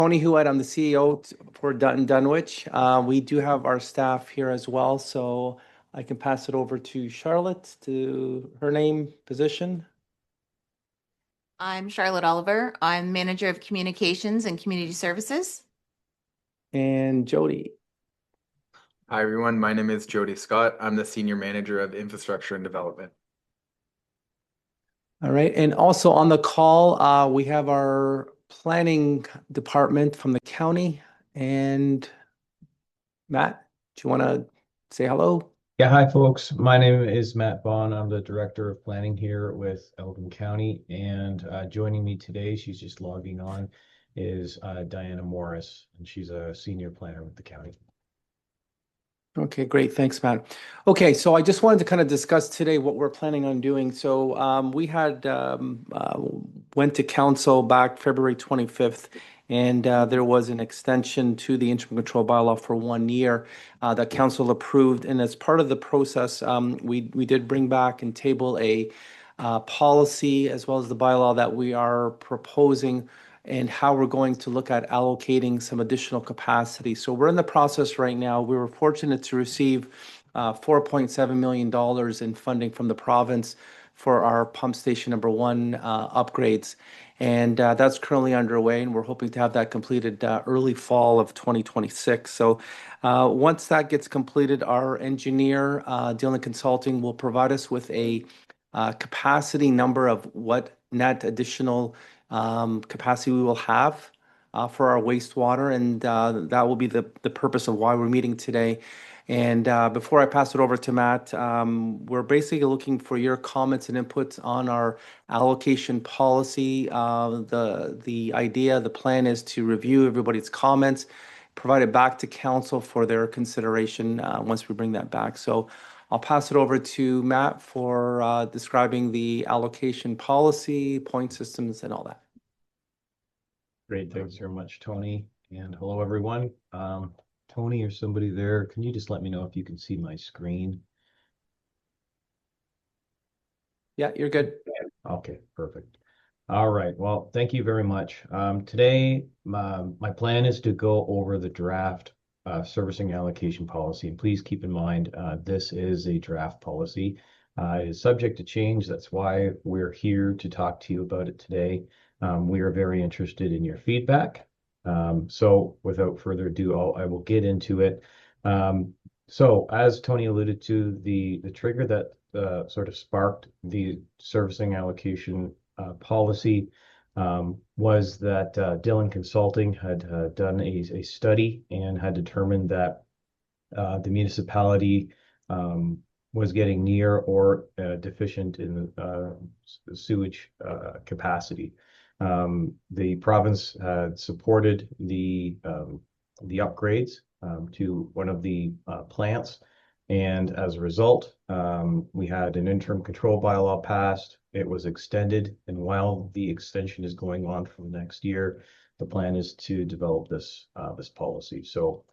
Tony Huet, I'm the CEO for Dutton Dunwich. We do have our staff here as well, so I can pass it over to Charlotte to her name, position, I'm Charlotte Oliver. I'm Manager of Communications and Community Services. and Jody. Hi, everyone. My name is Jody Scott. I'm the Senior Manager of Infrastructure and Development. All right, and also on the call, we have our planning department from the county. And Matt, do you want to say hello? Yeah, hi folks. My name is Matt Bond. I'm the Director of Planning here with Elgin County, and joining me today, she's just logging on, is Diana Morris, and she's a senior planner with the county. Okay, great. Thanks, Matt. Okay, so I just wanted to kind of discuss today what we're planning on doing. So we had went to council back February 25th, and there was an extension to the interim control bylaw for 1 year that council approved. And as part of the process, we did bring back and table a policy as well as the bylaw that we are proposing and how we're going to look at allocating some additional capacity. So we're in the process right now. We were fortunate to receive $4.7 million in funding from the province for our pump station number 1 upgrades. And that's currently underway, and we're hoping to have that completed early fall of 2026. So once that gets completed, our engineer, Dillon Consulting, will provide us with a capacity number of what net additional capacity we will have for our wastewater, and that will be the purpose of why we're meeting today. And before I pass it over to Matt, we're basically looking for your comments and inputs on our allocation policy. The idea, the plan is to review everybody's comments, provide it back to council for their consideration once we bring that back. So I'll pass it over to Matt for describing the allocation policy, point systems, and all that. Great, thanks very much, Tony. And hello, everyone. Tony or somebody there, can you just let me know if you can see my screen? Yeah, you're good. Okay, perfect. All right, well, thank you very much. Today, my plan is to go over the draft servicing allocation policy. And please keep in mind, this is a draft policy. It is subject to change. That's why we're here to talk to you about it today. We are very interested in your feedback. So without further ado, I will get into it. So as Tony alluded to, the trigger that sort of sparked the servicing allocation policy was that Dillon Consulting had done a study and had determined that the municipality was getting near or deficient in sewage capacity. The province had supported the upgrades to one of the plants, and as a result, we had an interim control bylaw passed. It was extended, and while the extension is going on for next year, the plan is to develop this policy. So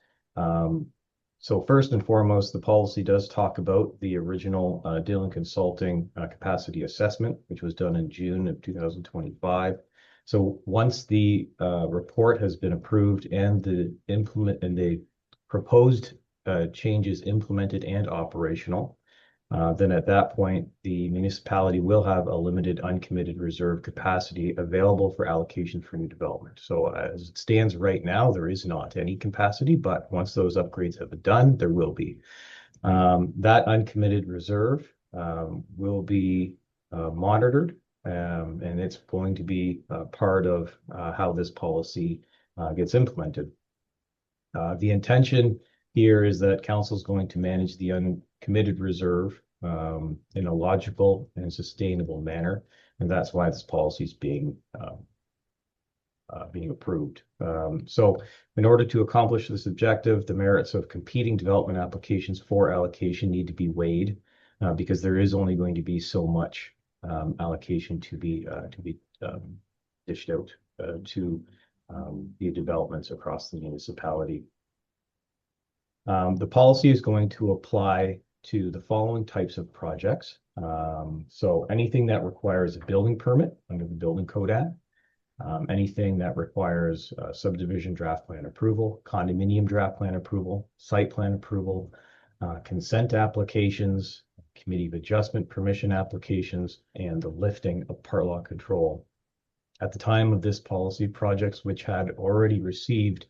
first and foremost, the policy does talk about the original Dillon Consulting capacity assessment, which was done in June of 2025. So once the report has been approved and the proposed changes implemented and operational, then at that point, the municipality will have a limited uncommitted reserve capacity available for allocation for new development. So as it stands right now, there is not any capacity, but once those upgrades have been done, there will be. That uncommitted reserve will be monitored, and it's going to be part of how this policy gets implemented. The intention here is that council is going to manage the uncommitted reserve in a logical and sustainable manner, and that's why this policy is being approved. So in order to accomplish this objective, the merits of competing development applications for allocation need to be weighed because there is only going to be so much allocation to be dished out to the developments across the municipality. The policy is going to apply to the following types of projects. So anything that requires a building permit under the Building Code Act, Anything that requires subdivision draft plan approval, condominium draft plan approval, site plan approval, consent applications, committee of adjustment permission applications, and the lifting of part law control. At the time of this policy, projects which had already received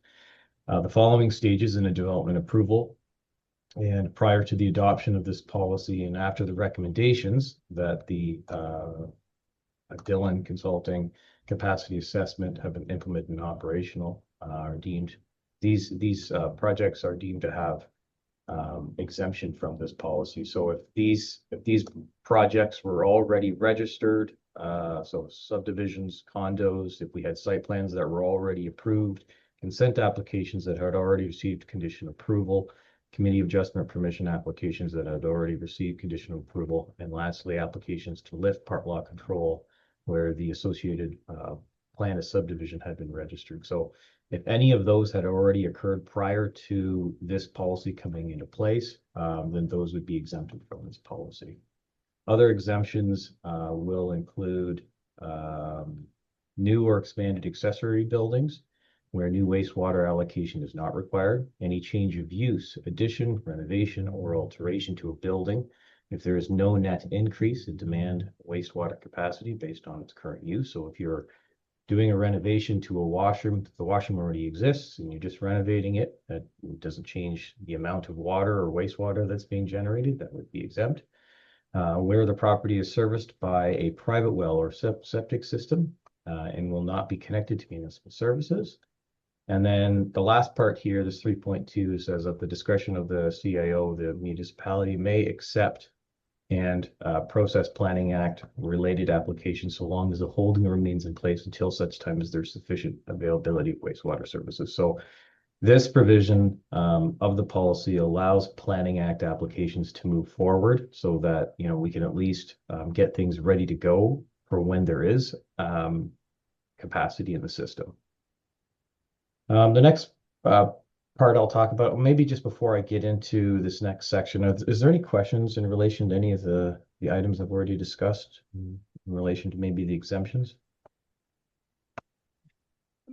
the following stages in a development approval, and prior to the adoption of this policy and after the recommendations that the Dillon Consulting capacity assessment have been implemented and operational, are deemed, these projects are deemed to have exemption from this policy. So if these projects were already registered, so subdivisions, condos, if we had site plans that were already approved, consent applications that had already received condition approval, committee of adjustment permission applications that had already received conditional approval, and lastly, applications to lift part law control where the associated plan of subdivision had been registered. So if any of those had already occurred prior to this policy coming into place, then those would be exempted from this policy. Other exemptions will include new or expanded accessory buildings where new wastewater allocation is not required, any change of use, addition, renovation, or alteration to a building if there is no net increase in demand wastewater capacity based on its current use. So if you're doing a renovation to a washroom, the washroom already exists and you're just renovating it, that doesn't change the amount of water or wastewater that's being generated, that would be exempt. Where the property is serviced by a private well or septic system and will not be connected to municipal services. And then the last part here, this 3.2 says at the discretion of the CIO, the municipality may accept and process Planning Act related applications so long as the holding remains in place until such time as there's sufficient availability of wastewater services. So this provision of the policy allows Planning Act applications to move forward so that, you know, we can at least get things ready to go for when there is capacity in the system. The next part I'll talk about, maybe just before I get into this next section, is there any questions in relation to any of the items I've already discussed in relation to maybe the exemptions?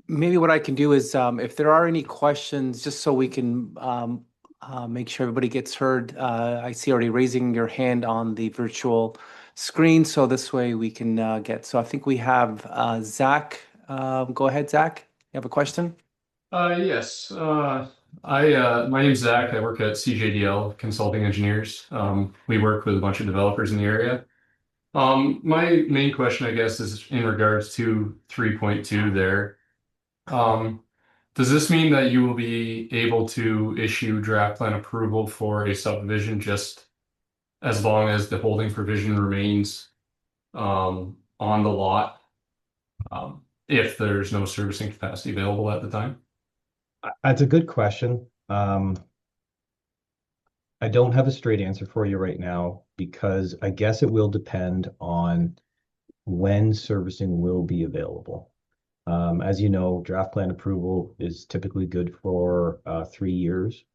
Maybe what I can do is, if there are any questions, just so we can make sure everybody gets heard, I see already raising your hand on the virtual screen, so this way we can get. So I think we have Zach. Go ahead, Zach. You have a question? Yes. My name's Zach. I work at CJDL Consulting Engineers. We work with a bunch of developers in the area. My main question, I guess, is in regards to 3.2 there. Does this mean that you will be able to issue draft plan approval for a subdivision just as long as the holding provision remains on the lot, if there's no servicing capacity available at the time? That's a good question. I don't have a straight answer for you right now because I guess it will depend on when servicing will be available. As you know, draft plan approval is typically good for 3 years.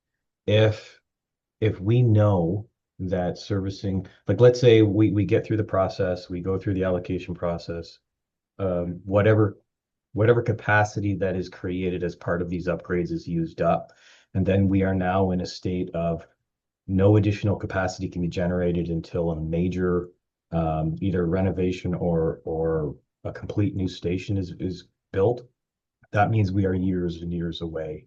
If we know that servicing, like let's say we get through the process, we go through the allocation process, whatever capacity that is created as part of these upgrades is used up. And then we are now in a state of no additional capacity can be generated until a major either renovation or a complete new station is built. That means we are years and years away.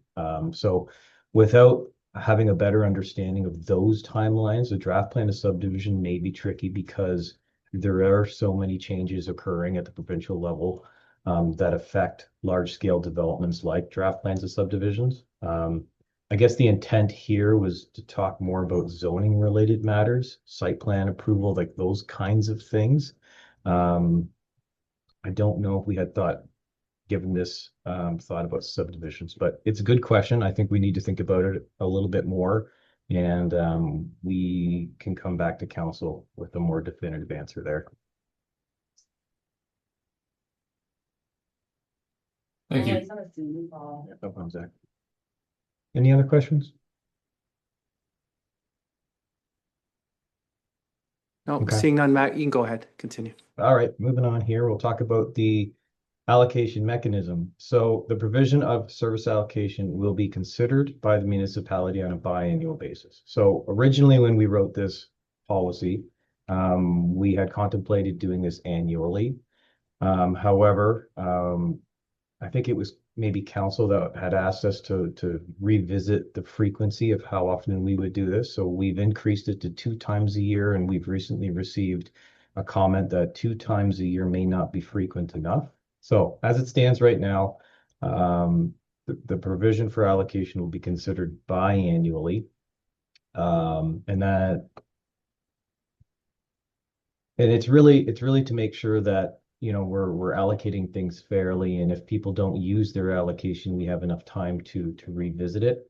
So without having a better understanding of those timelines, the draft plan of subdivision may be tricky because there are so many changes occurring at the provincial level that affect large-scale developments like draft plans of subdivisions. I guess the intent here was to talk more about zoning-related matters, site plan approval, like those kinds of things. I don't know if we had given this thought about subdivisions, but it's a good question. I think we need to think about it a little bit more, and we can come back to council with a more definitive answer there. Thank you. No problem, Zach. Any other questions? No, Okay. seeing none, Matt, you can go ahead, continue. All right, moving on here. We'll talk about the allocation mechanism. So the provision of service allocation will be considered by the municipality on a biannual basis. So originally, when we wrote this policy, we had contemplated doing this annually. However, I think it was maybe council that had asked us to revisit the frequency of how often we would do this. So we've increased it to 2 times a year, and we've recently received a comment that 2 times a year may not be frequent enough. So as it stands right now, the provision for allocation will be considered biannually. And it's really to make sure that we're allocating things fairly, and if people don't use their allocation, we have enough time to revisit it.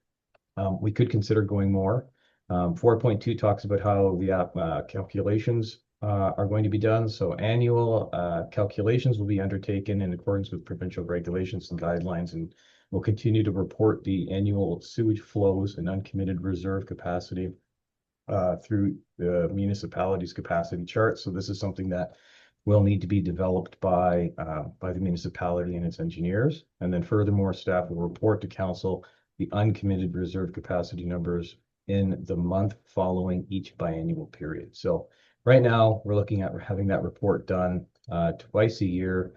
We could consider going more. 4.2 talks about how the calculations are going to be done. So annual calculations will be undertaken in accordance with provincial regulations and guidelines, and we'll continue to report the annual sewage flows and uncommitted reserve capacity through the municipality's capacity chart. So this is something that will need to be developed by the municipality and its engineers. And then furthermore, staff will report to council the uncommitted reserve capacity numbers in the month following each biannual period. So right now, we're looking at having that report done twice a year,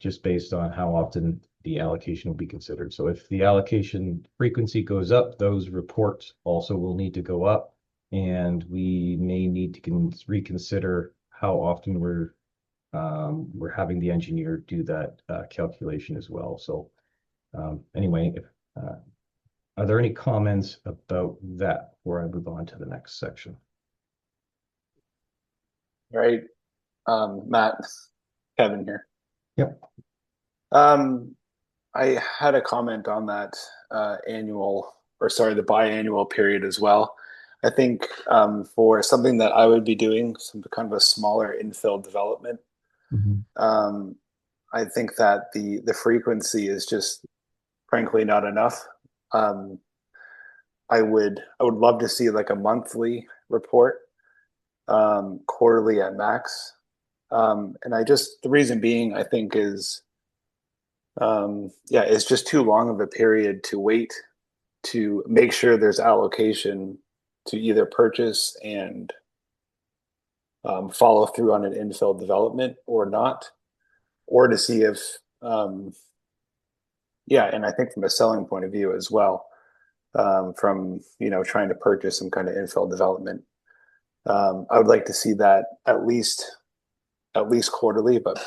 just based on how often the allocation will be considered. So if the allocation frequency goes up, those reports also will need to go up, and we may need to reconsider how often we're having the engineer do that calculation as well. So anyway, are there any comments about that before I move on to the next section? Right. Matt, Kevin here. Yep. I had a comment on that the biannual period as well. I think for something that I would be doing, some kind of a smaller infill development, I think that the frequency is just frankly not enough. I would love to see like a monthly report, quarterly at max. And the reason being, I think is, it's just too long of a period to wait to make sure there's allocation to either purchase and follow through on an infill development or not, or to see if, and I think from a selling point of view as well, from trying to purchase some kind of infill development, I would like to see that at least quarterly, but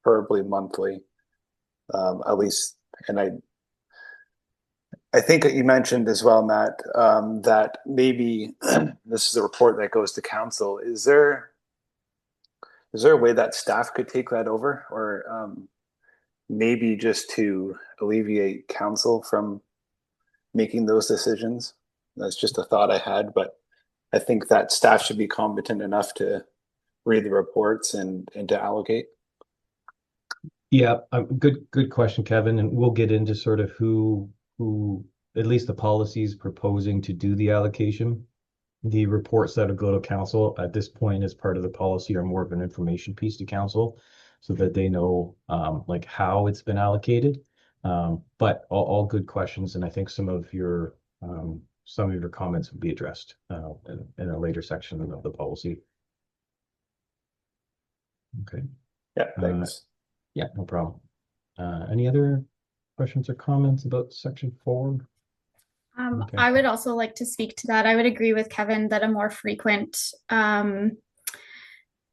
preferably monthly, at least. And I think that you mentioned as well, Matt, that maybe this is a report that goes to council. Is there a way that staff could take that over, or maybe just to alleviate council from making those decisions? That's just a thought I had, but I think that staff should be competent enough to read the reports and to allocate. Yeah, good question, Kevin. And we'll get into sort of who at least the policies proposing to do the allocation. The reports that will go to council at this point as part of the policy are more of an information piece to council, so that they know like how it's been allocated. But all good questions, and I think some of your comments will be addressed in a later section of the policy. Okay. Yeah, thanks. Yeah, no problem. Any other questions or comments about section 4? Okay. I would also like to speak to that. I would agree with Kevin that a more frequent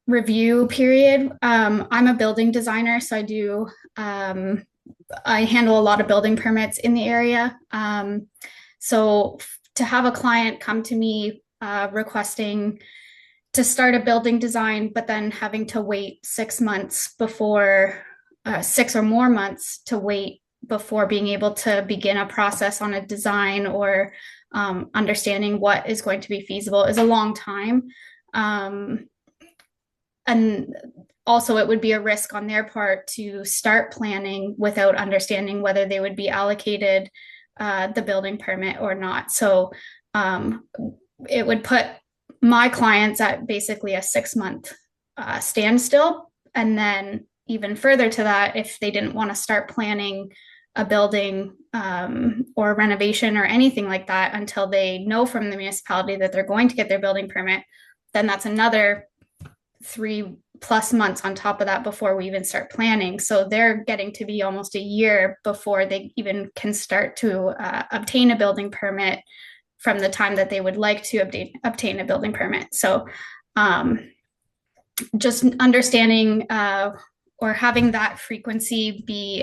review period. I'm a building designer, so I handle a lot of building permits in the area. So to have a client come to me requesting to start a building design, but then having to wait 6 months before 6 or more months to wait before being able to begin a process on a design or understanding what is going to be feasible is a long time. And also it would be a risk on their part to start planning without understanding whether they would be allocated the building permit or not. So it would put my clients at basically a 6-month standstill. And then even further to that, if they didn't want to start planning a building or renovation or anything like that until they know from the municipality that they're going to get their building permit, then that's another 3+ months on top of that before we even start planning. So they're getting to be almost a year before they even can start to obtain a building permit from the time that they would like to obtain a building permit. So just understanding or having that frequency be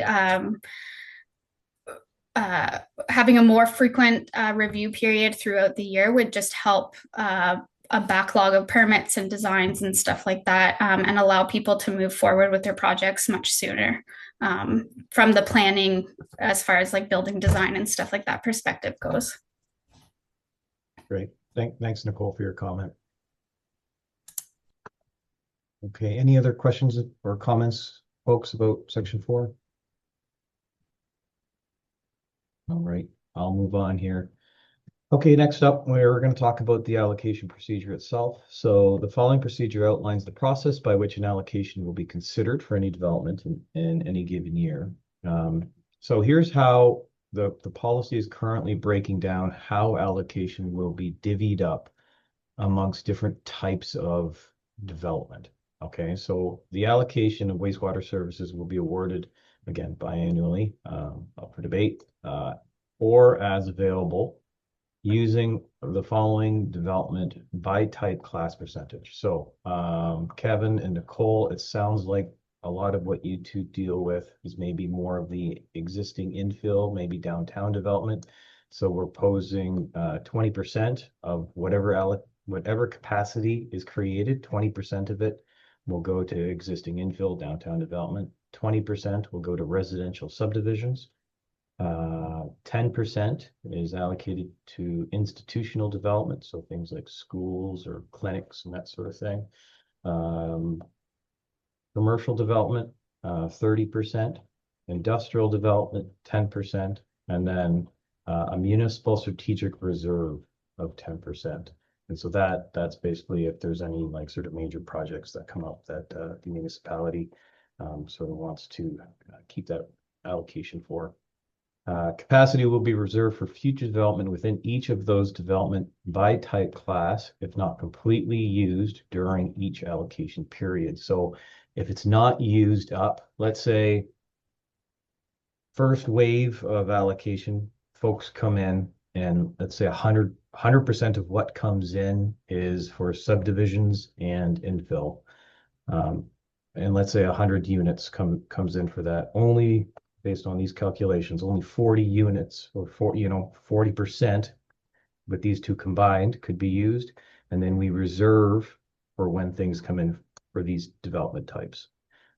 having a more frequent review period throughout the year would just help a backlog of permits and designs and stuff like that, and allow people to move forward with their projects much sooner from the planning as far as like building design and stuff like that perspective goes. Great. Thanks, Nicole, for your comment. Okay, any other questions or comments, folks, about section 4? All right, I'll move on here. Okay, next up, we're going to talk about the allocation procedure itself. So the following procedure outlines the process by which an allocation will be considered for any development in any given year. So here's how the policy is currently breaking down how allocation will be divvied up amongst different types of development. Okay, so the allocation of wastewater services will be awarded, again, biannually, up for debate, or as available, using the following development by type class percentage. So Kevin and Nicole, it sounds like a lot of what you two deal with is maybe more of the existing infill, maybe downtown development. So we're posing 20% of whatever capacity is created, 20% of it will go to existing infill downtown development. 20% will go to residential subdivisions. 10% is allocated to institutional development, so things like schools or clinics and that sort of thing. Commercial development, 30%, industrial development, 10%, and then a municipal strategic reserve of 10%. And so that's basically if there's any like sort of major projects that come up that the municipality sort of wants to keep that allocation for. Capacity will be reserved for future development within each of those development by type class, if not completely used during each allocation period. So if it's not used up, let's say first wave of allocation, folks come in and let's say 100% of what comes in is for subdivisions and infill. And let's say 100 units comes in for that. Only based on these calculations, only 40 units or 40% with these two combined could be used. And then we reserve for when things come in for these development types.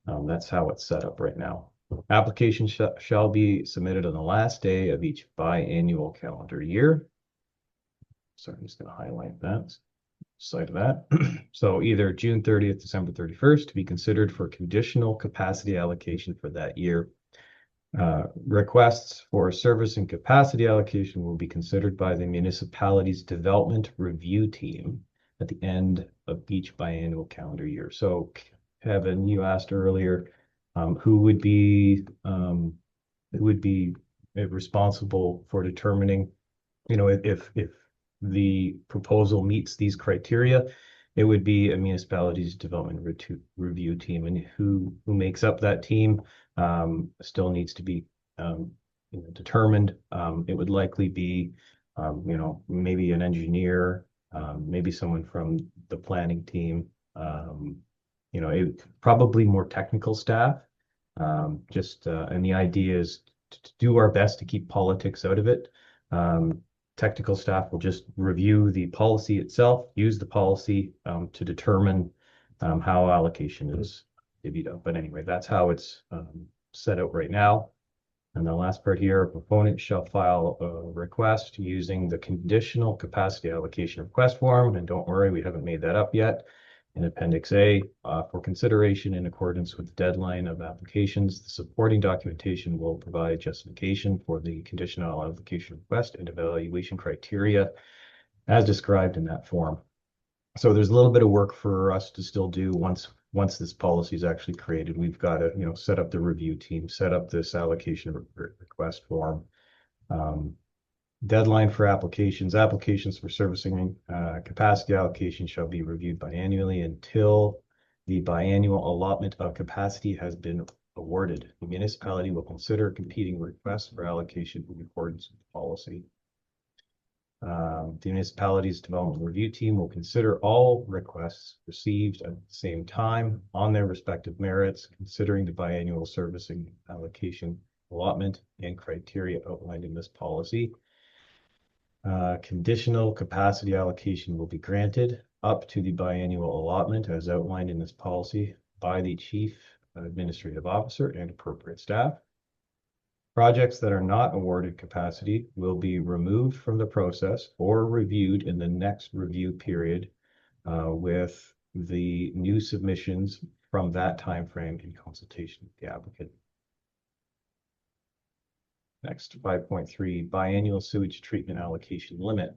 That's how it's set up right now. Application shall be submitted on the last day of each biannual calendar year. So I'm just going to highlight that side of that. So either June 30th, December 31st to be considered for conditional capacity allocation for that year. Requests for service and capacity allocation will be considered by the municipality's development review team at the end of each biannual calendar year. So Kevin, you asked earlier, who would be responsible for determining, if the proposal meets these criteria. It would be a municipality's development review team, and who makes up that team still needs to be determined. It would likely be maybe an engineer, maybe someone from the planning team, probably more technical staff. And the idea is to do our best to keep politics out of it. Technical staff will just review the policy itself, use the policy to determine how allocation is divvied up. But anyway, that's how it's set out right now. And the last part here, a proponent shall file a request using the conditional capacity allocation request form. And don't worry, we haven't made that up yet. In Appendix A, for consideration in accordance with the deadline of applications, the supporting documentation will provide justification for the conditional application request and evaluation criteria as described in that form. So there's a little bit of work for us to still do once once this policy is actually created, we've got to, set up the review team, set up this allocation request form. Deadline for applications. Applications for servicing capacity allocation shall be reviewed biannually until the biannual allotment of capacity has been awarded. The municipality will consider competing requests for allocation in accordance with the policy. The municipality's development review team will consider all requests received at the same time on their respective merits, considering the biannual servicing allocation allotment and criteria outlined in this policy. Conditional capacity allocation will be granted up to the biannual allotment as outlined in this policy by the chief administrative officer and appropriate staff. Projects that are not awarded capacity will be removed from the process or reviewed in the next review period with the new submissions from that time frame in consultation with the applicant. Next, 5.3, biannual sewage treatment allocation limit.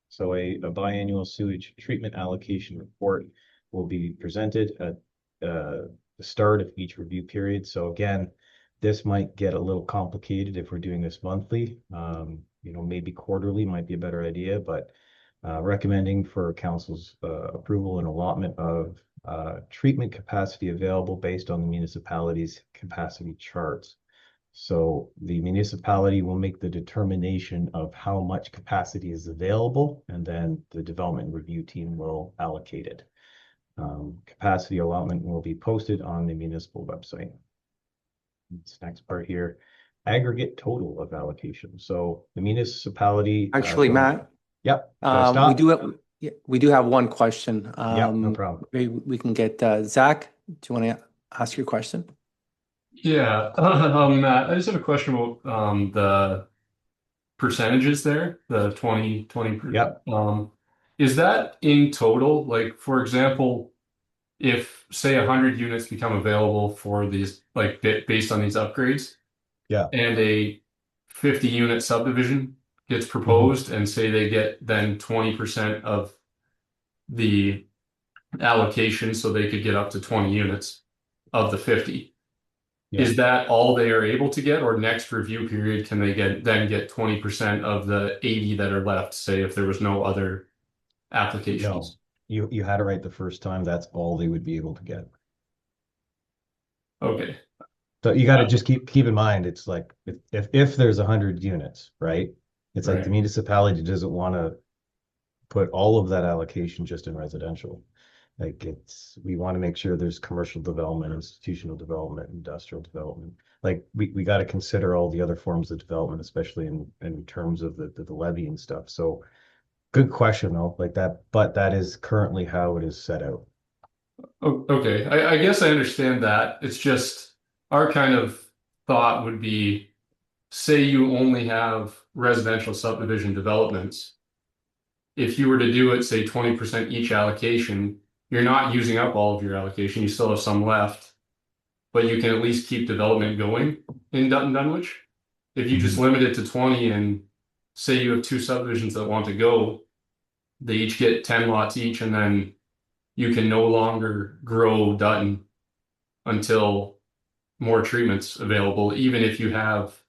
So a biannual sewage treatment allocation report will be presented at the start of each review period. So again, this might get a little complicated if we're doing this monthly. Maybe quarterly might be a better idea, but recommending for council's approval and allotment of treatment capacity available based on the municipality's capacity charts. So the municipality will make the determination of how much capacity is available, and then the development review team will allocate it. Capacity allotment will be posted on the municipal website. This next part here, aggregate total of allocation. So the municipality. Actually, Matt. Yep. We do have one question. Yep, no problem. Maybe we can get Zach. Do you want to ask your question? Yeah, Matt, I just have a question about the percentages there, the 20. Yep. Is that in total? Like, for example, if say 100 units become available for these, like based on these upgrades, yeah, and a 50 unit subdivision gets proposed, and say they get then 20% of the allocation, so they could get up to 20 units of the 50. Yeah. Is that all they are able to get, or next review period can they get 20% of the 80 that are left, say if there was no other applications? No, you had it right the first time. That's all they would be able to get. Okay. So you got to just keep in mind, it's like if there's 100 units, right? It's like the municipality doesn't want to put all of that allocation just in residential. Like we want to make sure there's commercial development, institutional development, industrial development. Like we got to consider all the other forms of development, especially in terms of the levy and stuff. So good question though, like that, but that is currently how it is set out. Oh, okay. I guess I understand that. It's just our kind of thought would be, say you only have residential subdivision developments. If you were to do it, say 20% each allocation, you're not using up all of your allocation. You still have some left, but you can at least keep development going in Dutton Dunwich. If you just limit it to 20 and say you have two subdivisions that want to go, they each get 10 lots each, and then you can no longer grow Dutton until more treatments available, even if you have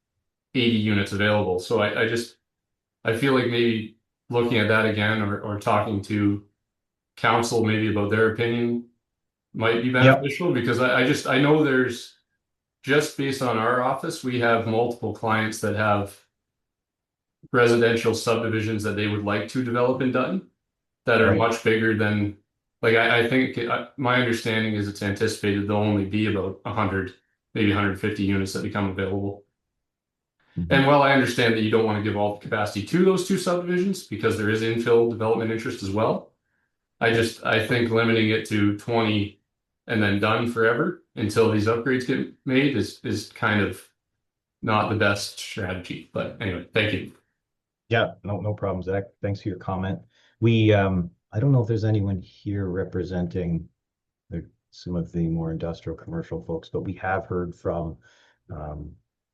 80 units available. So I feel like maybe looking at that again, or talking to council maybe about their opinion might be beneficial. Because I know there's, just based on our office, we have multiple clients that have residential subdivisions that they would like to develop in Dutton that are much bigger than, like, I think my understanding is it's anticipated there'll only be about 100, maybe 150 units that become available. And while I understand that you don't want to give all the capacity to those two subdivisions because there is infill development interest as well, I think limiting it to 20 and then done forever until these upgrades get made is kind of not the best strategy. But anyway, thank you. Yeah, no problem, Zach. Thanks for your comment. We I don't know if there's anyone here representing some of the more industrial commercial folks, but we have heard from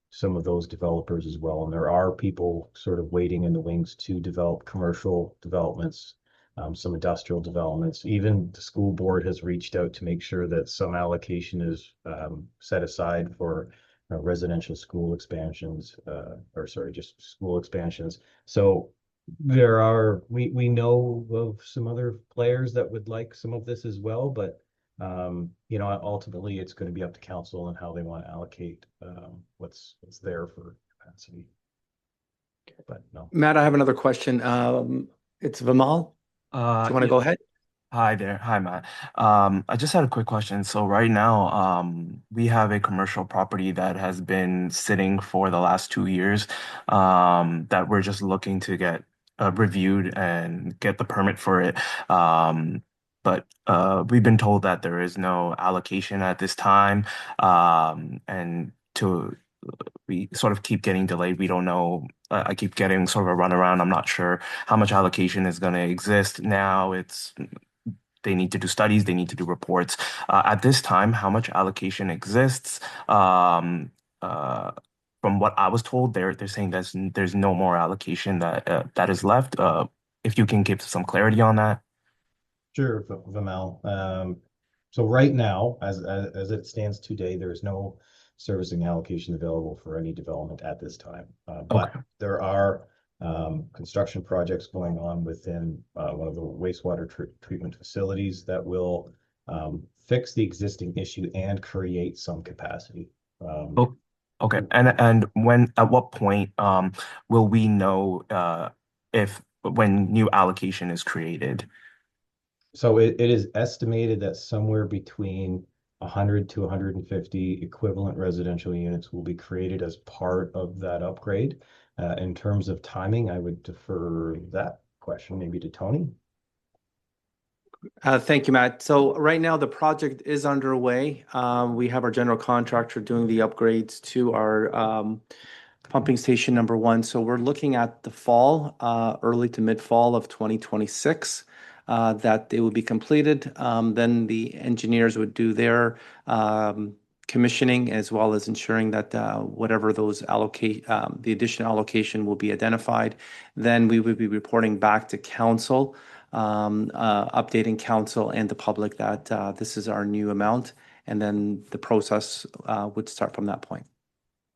some of those developers as well. And there are people sort of waiting in the wings to develop commercial developments some industrial developments. Even the school board has reached out to make sure that some allocation is set aside for residential school expansions, or sorry, just school expansions. So we know of some other players that would like some of this as well, but ultimately it's going to be up to council and how they want to allocate what's there for capacity. But no. Matt, I have another question. It's Vimal. Do you want to Yeah. go ahead? Hi there. Hi, Matt. I just had a quick question. So right now, we have a commercial property that has been sitting for the last 2 years, that we're just looking to get reviewed and get the permit for it. But we've been told that there is no allocation at this time, and to we sort of keep getting delayed. We don't know. I keep getting sort of a runaround. I'm not sure how much allocation is going to exist now. They need to do studies, they need to do reports. At this time, how much allocation exists? From what I was told, they're saying there's no more allocation that is left. If you can give some clarity on that. Sure, Vimal. So right now, as it stands today, there is no servicing allocation available for any development at this time. But Okay. there are construction projects going on within one of the wastewater treatment facilities that will fix the existing issue and create some capacity. Oh, okay. And at what point will we know if when new allocation is created? So it is estimated that somewhere between 100 to 150 equivalent residential units will be created as part of that upgrade. In terms of timing, I would defer that question maybe to Tony. Thank you, Matt. So right now the project is underway. We have our general contractor doing the upgrades to our pumping station number one. So we're looking at the fall, early to mid-fall of 2026, that they will be completed. Then the engineers would do their commissioning as well as ensuring that whatever those the additional allocation will be identified. Then we would be reporting back to council, updating council and the public that this is our new amount, and then the process would start from that point.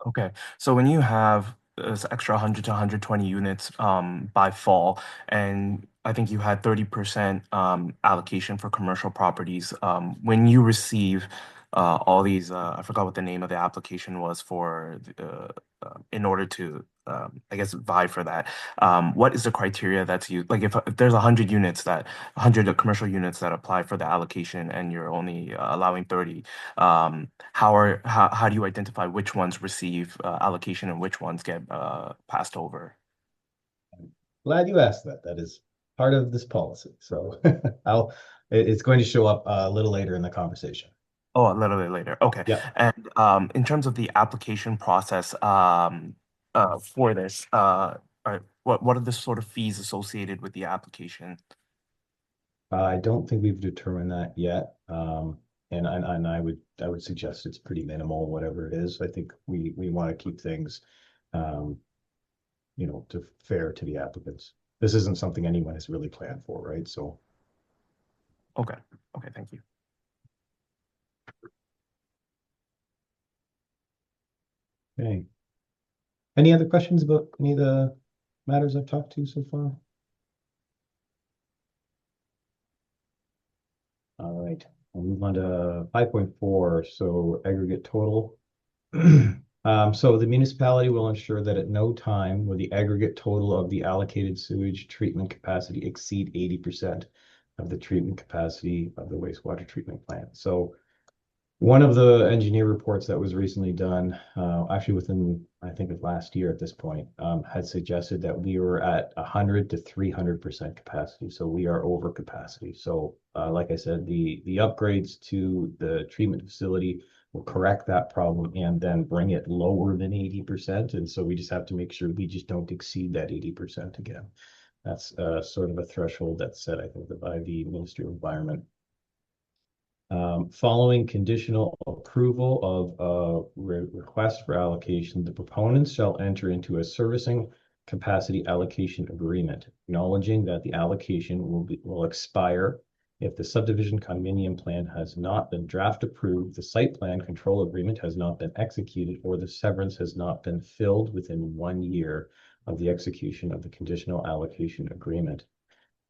Okay. So when you have this extra 100 to 120 units by fall, and I think you had 30% allocation for commercial properties, when you receive all these, I forgot what the name of the application was for, in order to, I guess, vie for that. What is the criteria that's used? Like if there's 100 commercial units that apply for the allocation and you're only allowing 30, how do you identify which ones receive allocation and which ones get passed over? Glad you asked that. That is part of this policy. So it's going to show up a little later in the conversation. Oh, a little bit later. Okay. Yeah. And in terms of the application process for this, what are the sort of fees associated with the application? I don't think we've determined that yet. And I would suggest it's pretty minimal, whatever it is. I think we want to keep things, to fair to the applicants. This isn't something anyone has really planned for, right? So. Okay. Okay. Thank you. Okay. Any other questions about any of the matters I've talked to so far? All right, we'll move on to 5.4. So aggregate total. So the municipality will ensure that at no time will the aggregate total of the allocated sewage treatment capacity exceed 80% of the treatment capacity of the wastewater treatment plant. So one of the engineer reports that was recently done, actually within, I think of last year at this point, had suggested that we were at 100 to 300% capacity. So we are over capacity. So like I said, the upgrades to the treatment facility will correct that problem and then bring it lower than 80%. And so we just have to make sure we just don't exceed that 80% again. That's sort of a threshold that's set, I think, by the Ministry of Environment. Following conditional approval of a request for allocation, the proponents shall enter into a servicing capacity allocation agreement, acknowledging that the allocation will expire if the subdivision condominium plan has not been draft approved, the site plan control agreement has not been executed, or the severance has not been filled within 1 year of the execution of the conditional allocation agreement.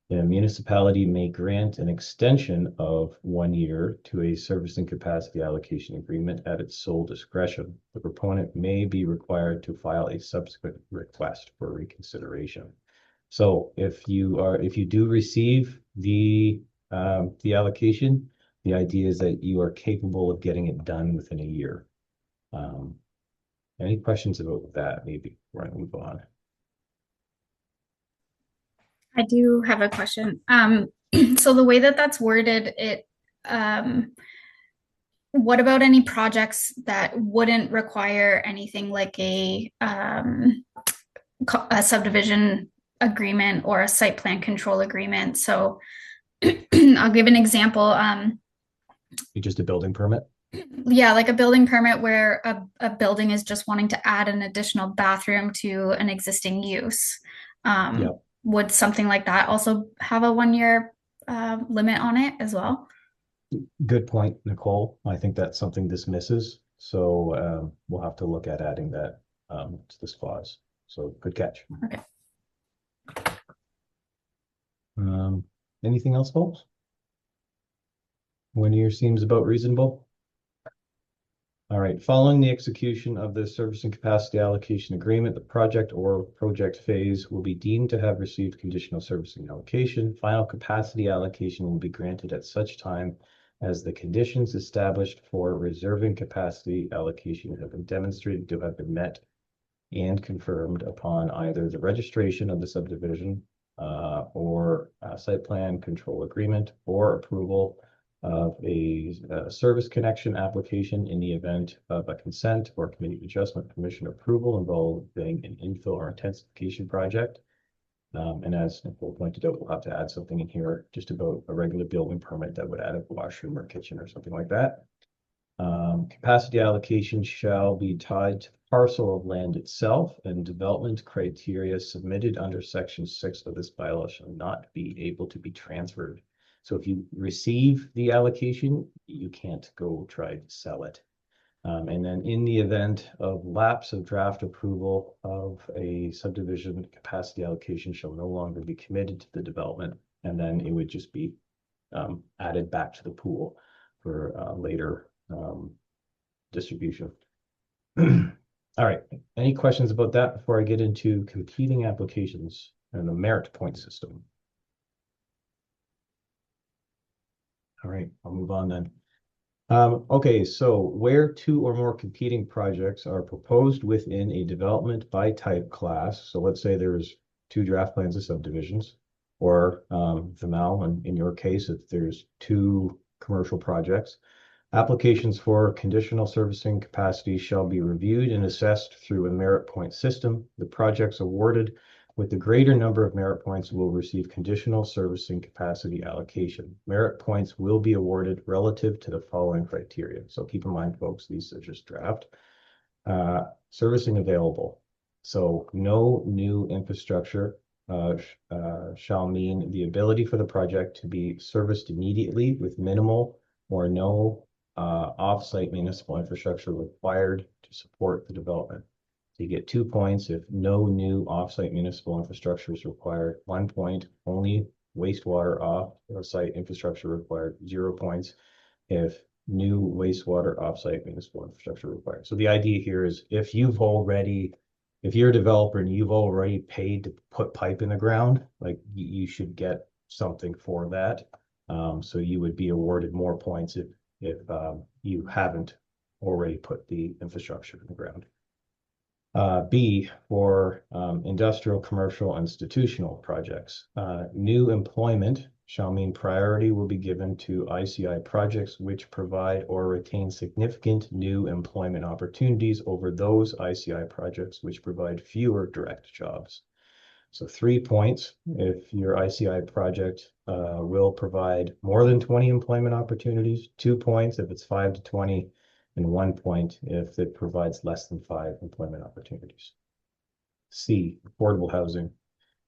The municipality may grant an extension of 1 year to a servicing capacity allocation agreement at its sole discretion. The proponent may be required to file a subsequent request for reconsideration. So if you do receive the allocation, the idea is that you are capable of getting it done within a year. Any questions about that? Maybe we're going to move on. I do have a question. So the way that that's worded, what about any projects that wouldn't require anything like a subdivision agreement or a site plan control agreement? So I'll give an example. Just a building permit? Yeah, like a building permit where a building is just wanting to add an additional bathroom to an existing use. Yep. Would something like that also have a 1 year limit on it as well? Good point, Nicole. I think that's something this misses. So we'll have to look at adding that to this clause. So good catch. Okay. Anything else, folks? 1 year seems about reasonable. All right, following the execution of the servicing capacity allocation agreement, the project or project phase will be deemed to have received conditional servicing allocation. Final capacity allocation will be granted at such time as the conditions established for reserving capacity allocation have been demonstrated to have been met and confirmed upon either the registration of the subdivision or site plan control agreement or approval of a service connection application in the event of a consent or committee of adjustment permission approval involving an infill or intensification project. And as Nicole pointed out, we'll have to add something in here just about a regular building permit that would add a washroom or kitchen or something like that. Capacity allocation shall be tied to the parcel of land itself, and development criteria submitted under section 6 of this bylaw shall not be able to be transferred. So if you receive the allocation, you can't go try to sell it. And then in the event of lapse of draft approval of a subdivision, capacity allocation shall no longer be committed to the development, and then it would just be added back to the pool for later distribution. All right, any questions about that before I get into competing applications and the merit point system? All right, I'll move on then. Okay, so where 2 or more competing projects are proposed within a development by type class, so let's say there's 2 draft plans of subdivisions, or Vimal, and in your case, if there's 2 commercial projects, applications for conditional servicing capacity shall be reviewed and assessed through a merit point system. The projects awarded with the greater number of merit points will receive conditional servicing capacity allocation. Merit points will be awarded relative to the following criteria. So keep in mind, folks, these are just draft. Servicing available. So no new infrastructure shall mean the ability for the project to be serviced immediately with minimal or no off-site municipal infrastructure required to support the development. So you get 2 points if no new off-site municipal infrastructure is required. 1 point, only wastewater off-site infrastructure required. 0 points if new wastewater off-site municipal infrastructure required. So the idea here is if you're a developer and you've already paid to put pipe in the ground, like you should get something for that. So you would be awarded more points if you haven't already put the infrastructure in the ground. B, for industrial, commercial, institutional projects. New employment shall mean priority will be given to ICI projects which provide or retain significant new employment opportunities over those ICI projects which provide fewer direct jobs. So 3 points if your ICI project will provide more than 20 employment opportunities. 2 points if it's 5 to 20. And 1 point if it provides less than 5 employment opportunities. C, affordable housing.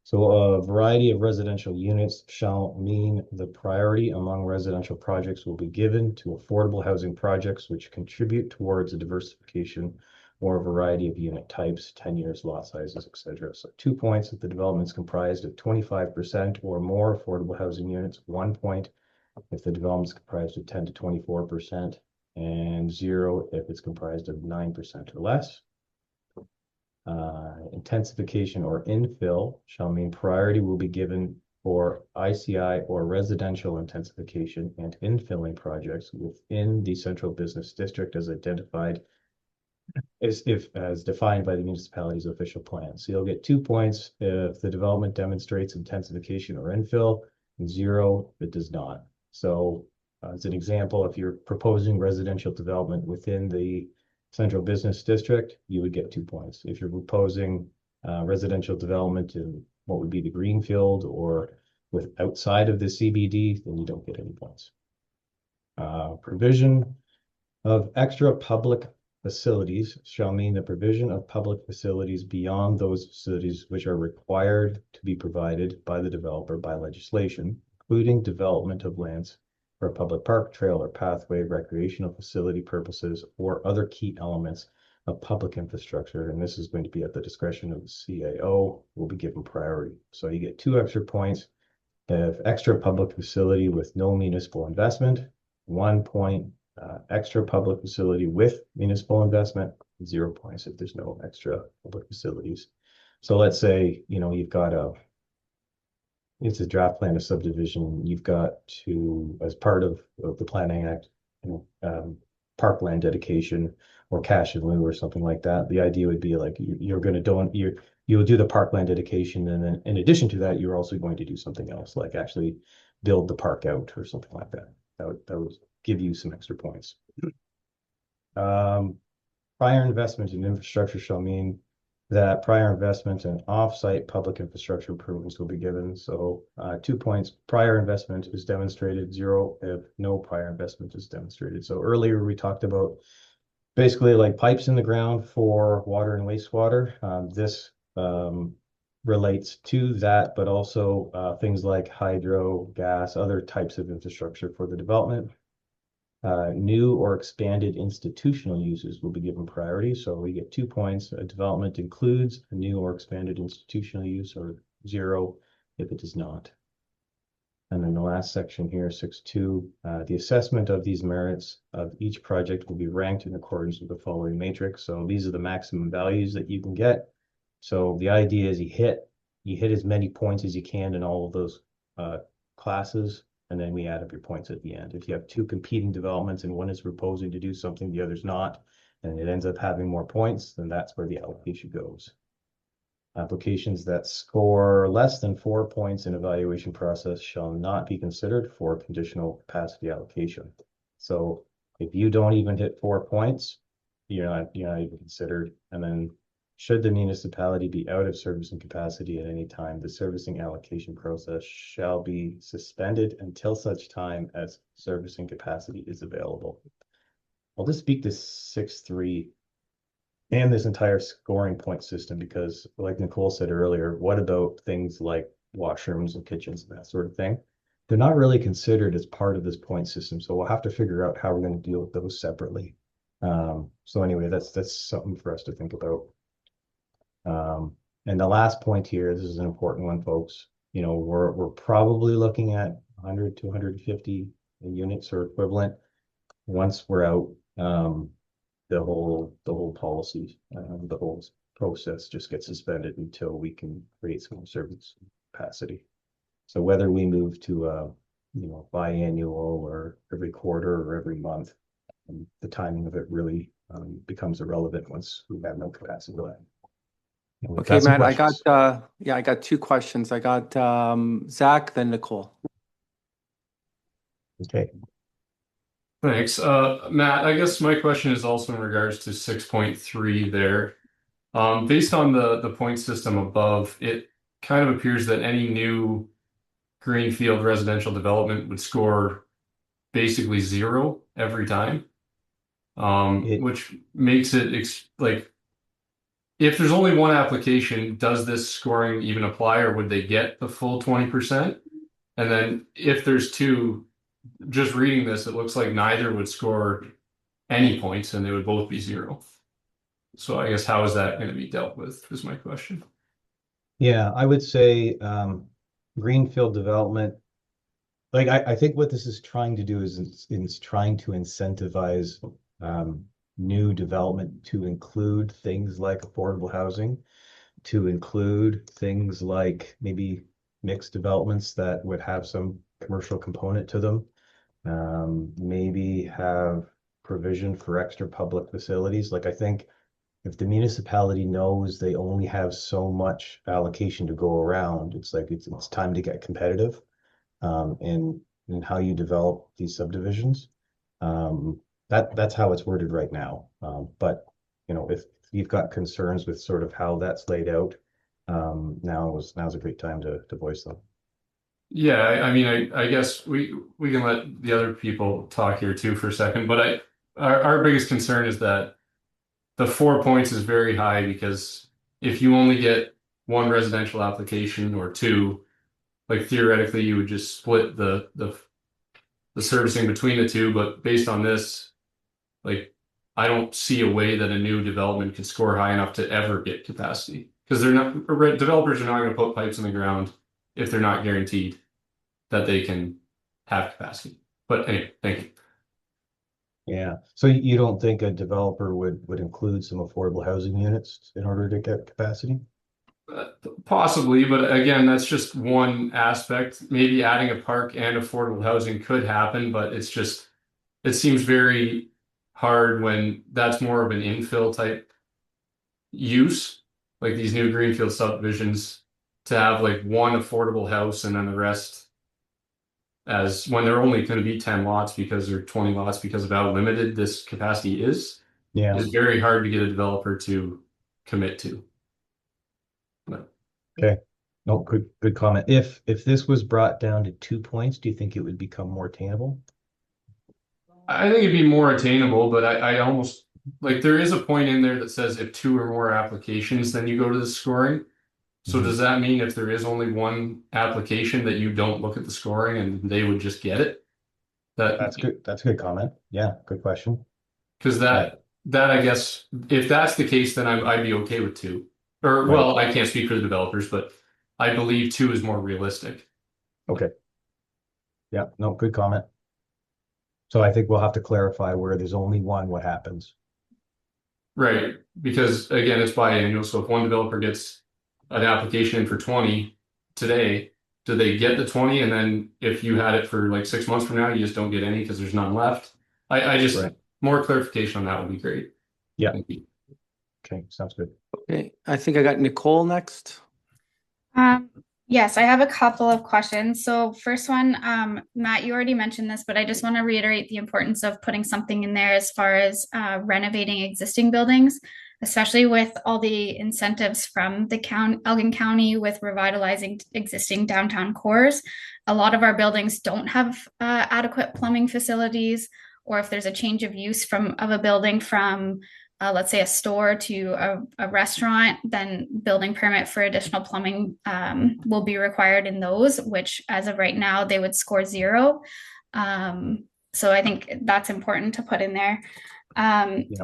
So a variety of residential units shall mean the priority among residential projects will be given to affordable housing projects which contribute towards a diversification or a variety of unit types, tenures, lot sizes, etc. So 2 points if the development is comprised of 25% or more affordable housing units, 1 point if the development is comprised of 10 to 24%, and 0 if it's comprised of 9% or less. Intensification or infill shall mean priority will be given for ICI or residential intensification and infilling projects within the central business district as identified as defined by the municipality's official plan. So you'll get 2 points if the development demonstrates intensification or infill, and 0 if it does not. So as an example, if you're proposing residential development within the central business district, you would get 2 points. If you're proposing residential development in what would be the greenfield or with outside of the CBD, then you don't get any points. Provision of extra public facilities shall mean the provision of public facilities beyond those facilities which are required to be provided by the developer by legislation, including development of lands for a public park, trail, or pathway, recreational facility purposes, or other key elements of public infrastructure. And this is going to be at the discretion of the CAO, will be given priority. So you get 2 extra points if extra public facility with no municipal investment, 1 point extra public facility with municipal investment, 0 points if there's no extra public facilities. So let's say, you've got it's a draft plan of subdivision. You've got to, as part of the Planning Act, parkland dedication or cash in lieu or something like that. The idea would be like you're going to you'll do the parkland dedication, and then in addition to that, you're also going to do something else, like actually build the park out or something like that. That would give you some extra points. Prior investment in infrastructure shall mean that prior investment in off-site public infrastructure improvements will be given. So 2 points, prior investment is demonstrated, 0 if no prior investment is demonstrated. So earlier we talked about basically like pipes in the ground for water and wastewater. This relates to that, but also things like hydro, gas, other types of infrastructure for the development. New or expanded institutional uses will be given priority. So we get 2 points. A development includes a new or expanded institutional use, or 0 if it does not. And then the last section here, 6.2, the assessment of these merits of each project will be ranked in accordance with the following matrix. So these are the maximum values that you can get. So the idea is you hit as many points as you can in all of those classes, and then we add up your points at the end. If you have 2 competing developments and one is proposing to do something, the other's not, and it ends up having more points, then that's where the allocation goes. Applications that score less than 4 points in evaluation process shall not be considered for conditional capacity allocation. So if you don't even hit 4 points, you're not even considered. And then should the municipality be out of servicing capacity at any time, the servicing allocation process shall be suspended until such time as servicing capacity is available. I'll just speak to 6.3 and this entire scoring point system because, like Nicole said earlier, what about things like washrooms and kitchens and that sort of thing? They're not really considered as part of this point system, so we'll have to figure out how we're going to deal with those separately. So anyway, that's something for us to think about. And the last point here, this is an important one, folks. We're probably looking at 100 to 150 units or equivalent. Once we're out, the whole policy, the whole process just gets suspended until we can create some service capacity. So whether we move to biannual or every quarter or every month, the timing of it really becomes irrelevant once we have no capacity left. Okay, Matt, I got 2 questions. I got Zach, then Nicole. Okay. Thanks. Matt, I guess my question is also in regards to 6.3 there. Based on the point system above, it kind of appears that any new greenfield residential development would score basically 0 every time, which makes it if there's only one application, does this scoring even apply, or would they get the full 20%? And then if there's two, just reading this, it looks like neither would score any points and they would both be 0. So I guess how is that going to be dealt with is my question. Yeah, I would say greenfield development. Like I think what this is trying to do is it's trying to incentivize new development to include things like affordable housing, to include things like maybe mixed developments that would have some commercial component to them. Maybe have provision for extra public facilities. Like I think if the municipality knows they only have so much allocation to go around, it's like it's time to get competitive in how you develop these subdivisions. That's how it's worded right now. But you know, if you've got concerns with sort of how that's laid out, now's a great time to voice them. Yeah, I mean, I guess we can let the other people talk here too for a second, but our biggest concern is that the 4 points is very high because if you only get one residential application or two, like theoretically you would just split the servicing between the two, but based on this, like I don't see a way that a new development could score high enough to ever get capacity because they're not developers are not going to put pipes in the ground if they're not guaranteed that they can have capacity. But anyway, thank you. Yeah. So you don't think a developer would include some affordable housing units in order to get capacity? Possibly, but again, that's just one aspect. Maybe adding a park and affordable housing could happen, but it's just, it seems very hard when that's more of an infill type use, like these new greenfield subdivisions, to have like one affordable house and then the rest as when they're only going to be 10 lots because they're 20 lots because of how limited this capacity is Yeah. very hard to get a developer to commit to. But Okay. No, good comment. If this was brought down to 2 points, do you think it would become more attainable? I think it'd be more attainable, but I almost like there is a point in there that says if 2 or more applications, then you go to the scoring. So Mhm. does that mean if there is only one application that you don't look at the scoring and they would just get it? That's good. That's a good comment. Yeah, good question. Because that I guess if that's the case, then I'd be okay with 2. Or Right. well, I can't speak for the developers, but I believe 2 is more realistic. Okay. Yeah, no, good comment. So I think we'll have to clarify where there's only one, what happens. Right. Because again, it's biannual. So if one developer gets an application in for 20 today, do they get the 20? And then if you had it for like 6 months from now, you just don't get any because there's none left. I just Right. more clarification on that would be great. Yeah. Thank you. Okay, sounds good. Okay, I think I got Nicole next. Yes, I have a couple of questions. So first one, Matt, you already mentioned this, but I just want to reiterate the importance of putting something in there as far as renovating existing buildings, especially with all the incentives from the Elgin County with revitalizing existing downtown cores. A lot of our buildings don't have adequate plumbing facilities, or if there's a change of use of a building from let's say a store to a restaurant, then building permit for additional plumbing will be required in those, which as of right now, they would score 0. So I think that's important to put in there.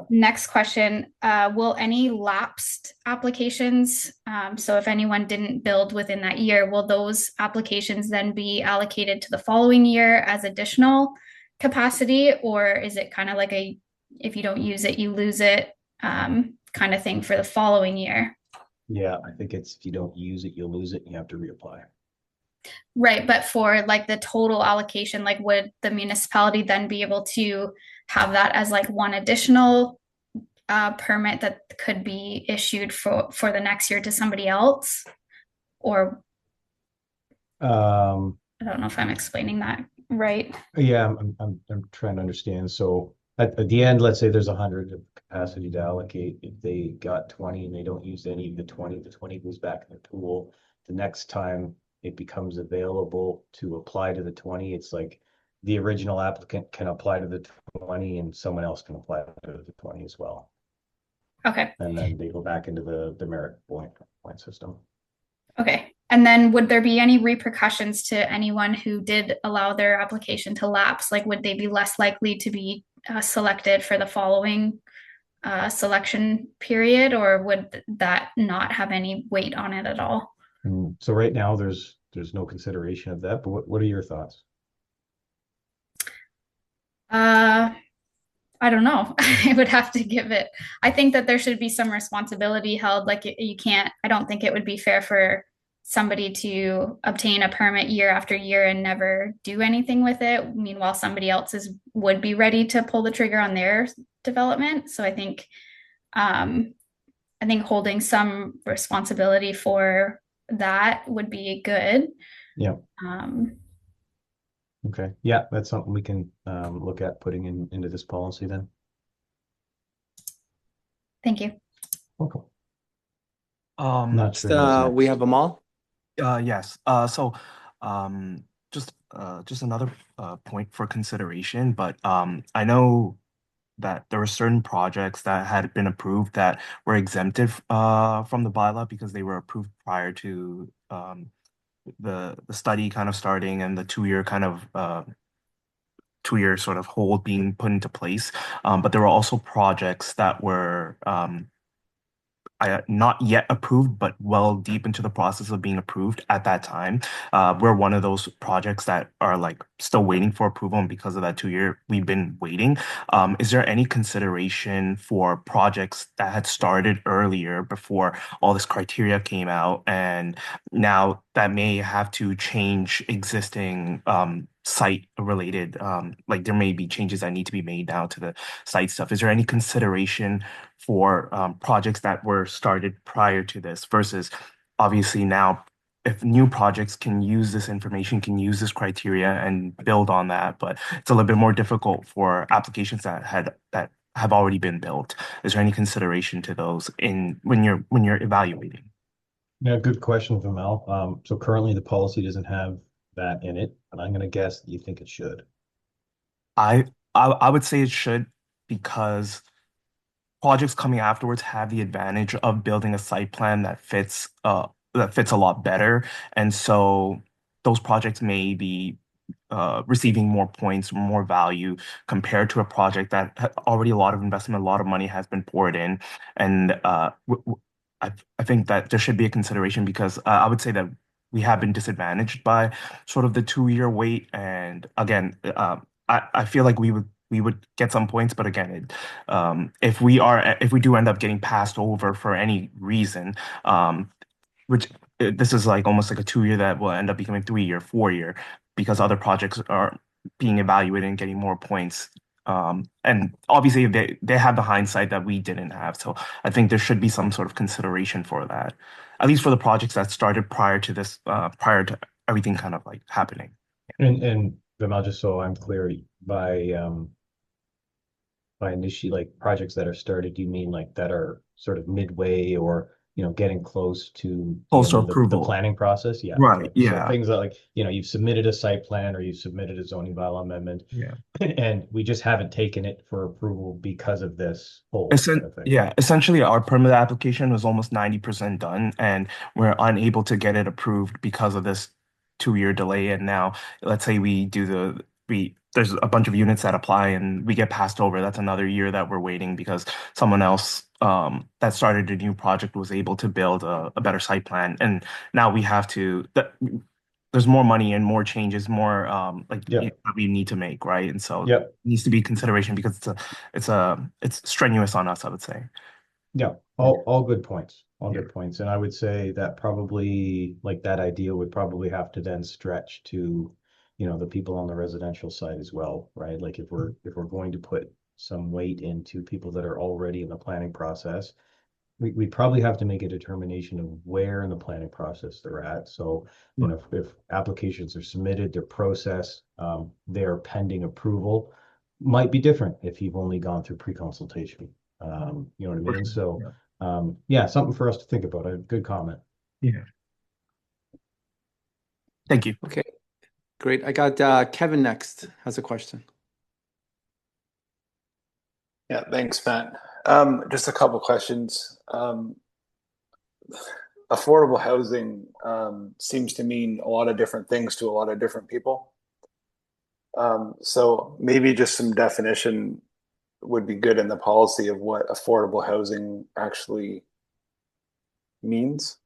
Next question, will any lapsed applications, so if anyone didn't build within that year, will those applications then be allocated to the following year as additional capacity, or is it kind of like if you don't use it, you lose it kind of thing for the following year? Yeah, I think it's if you don't use it, you'll lose it and you have to reapply. Right, but for like the total allocation, like would the municipality then be able to have that as like one additional permit that could be issued for the next year to somebody else? Or I don't know if I'm explaining that right. Yeah, I'm trying to understand. So at the end, let's say there's 100 of capacity to allocate. If they got 20 and they don't use any of the 20 goes back in the pool. The next time it becomes available to apply to the 20, it's like the original applicant can apply to the 20 and someone else can apply to the 20 as well. Okay. and then they go back into the merit point system. Okay. And then would there be any repercussions to anyone who did allow their application to lapse? Like, would they be less likely to be selected for the following selection period, or would that not have any weight on it at all? So right now there's no consideration of that, but what are your thoughts? I don't know. I would have to give it. I think that there should be some responsibility held. Like you can't, I don't think it would be fair for somebody to obtain a permit year after year and never do anything with it. Meanwhile, somebody else would be ready to pull the trigger on their development. So um, I think holding some responsibility for that would be good. Yeah. Um, Okay. Yeah, that's something we can look at putting into this policy then. Thank you. Welcome. Um, Not sure who's next. We have Amal. Yes. Um, just another point for consideration, but I know that there were certain projects that had been approved that were exempted from the bylaw because they were approved prior to the study kind of starting and the 2-year kind of 2-year sort of hold being put into place. But there were also projects that were not yet approved, but well deep into the process of being approved at that time. We're one of those projects that are like still waiting for approval, and because of that 2-year, we've been waiting. Is there any consideration for projects that had started earlier before all this criteria came out, and now that may have to change existing site related, like there may be changes that need to be made now to the site stuff? Is there any consideration for projects that were started prior to this versus obviously now if new projects can use this information, can use this criteria and build on that, but it's a little bit more difficult for applications that have already been built. Is there any consideration to those in when you're evaluating? Yeah, good question, Vimal. So currently the policy doesn't have that in it, and I'm going to guess that you think it should. I would say it should because projects coming afterwards have the advantage of building a site plan that fits a lot better. And so those projects may be receiving more points, more value compared to a project that already a lot of investment, a lot of money has been poured in. And I think that there should be a consideration because I would say that we have been disadvantaged by sort of the 2-year wait. And again, I feel like we would get some points, but again, if we do end up getting passed over for any reason, which this is like almost like a 2-year that will end up becoming 3-year, 4-year, because other projects are being evaluated and getting more points. And obviously they have the hindsight that we didn't have. So I think there should be some sort of consideration for that, at least for the projects that started prior to this, prior to everything kind of like happening. And Vimal, just so I'm clear, by initially like projects that are started, do you mean like that are sort of midway or getting close to Close to the approval. planning process? Yeah. Right, So yeah. things that like you've submitted a site plan or you've submitted a zoning bylaw amendment, Yeah. and we just haven't taken it for approval because of this whole kind of thing. Yeah, essentially our permit application was almost 90% done and we're unable to get it approved because of this 2-year delay. And now let's say there's a bunch of units that apply and we get passed over. That's another year that we're waiting because someone else that started a new project was able to build a better site plan. And now we have to there's more money and more changes, more that we need to make, right? And so it needs to be consideration because it's strenuous on us, I would say. Yeah, all good points. All good points. And I would say that probably like that idea would probably have to then stretch to, the people on the residential side as well, right? Like if we're going to put some weight into people that are already in the planning process, we probably have to make a determination of where in the planning process they're at. So, if applications are submitted, they're processed, they're pending approval, might be different if you've only gone through pre-consultation. You know what I mean? So, something for us to think about. A good comment. Yeah. Thank you. Okay, great. I got Kevin next has a question. Yeah, thanks, Matt. Just a couple questions. Affordable housing seems to mean a lot of different things to a lot of different people. So maybe just some definition would be good in the policy of what affordable housing actually means.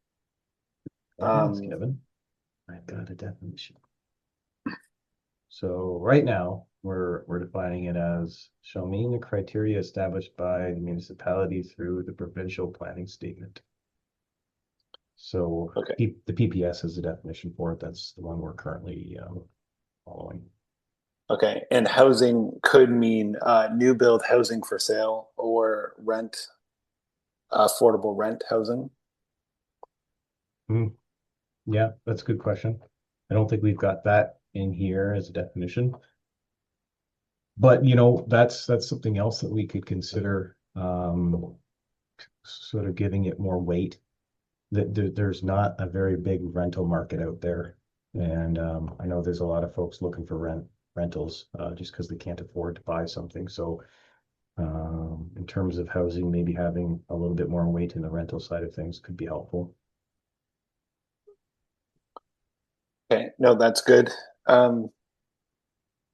Thanks, Kevin. I've got a definition. So right now, we're defining it as shall mean the criteria established by the municipality through the provincial planning statement. So Okay. the PPS is the definition for it. That's the one we're currently following. Okay, and housing could mean new build housing for sale or rent, affordable rent housing. Yeah, that's a good question. I don't think we've got that in here as a definition. But you know, that's something else that we could consider sort of giving it more weight. There's not a very big rental market out there. And I know there's a lot of folks looking for rentals just because they can't afford to buy something. So in terms of housing, maybe having a little bit more weight in the rental side of things could be helpful. Okay, no, that's good.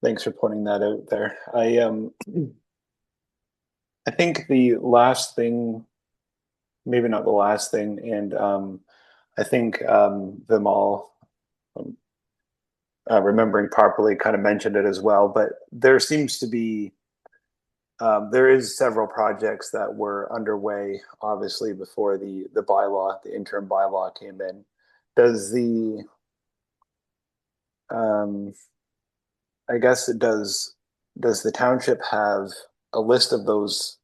Thanks for pointing that out there. I think the last thing, maybe not the last thing, and I think them all, remembering properly, kind of mentioned it as well. But there seems to be, there is several projects that were underway, obviously, before the bylaw, the interim bylaw came in. Does the, I guess it does the township have a list of those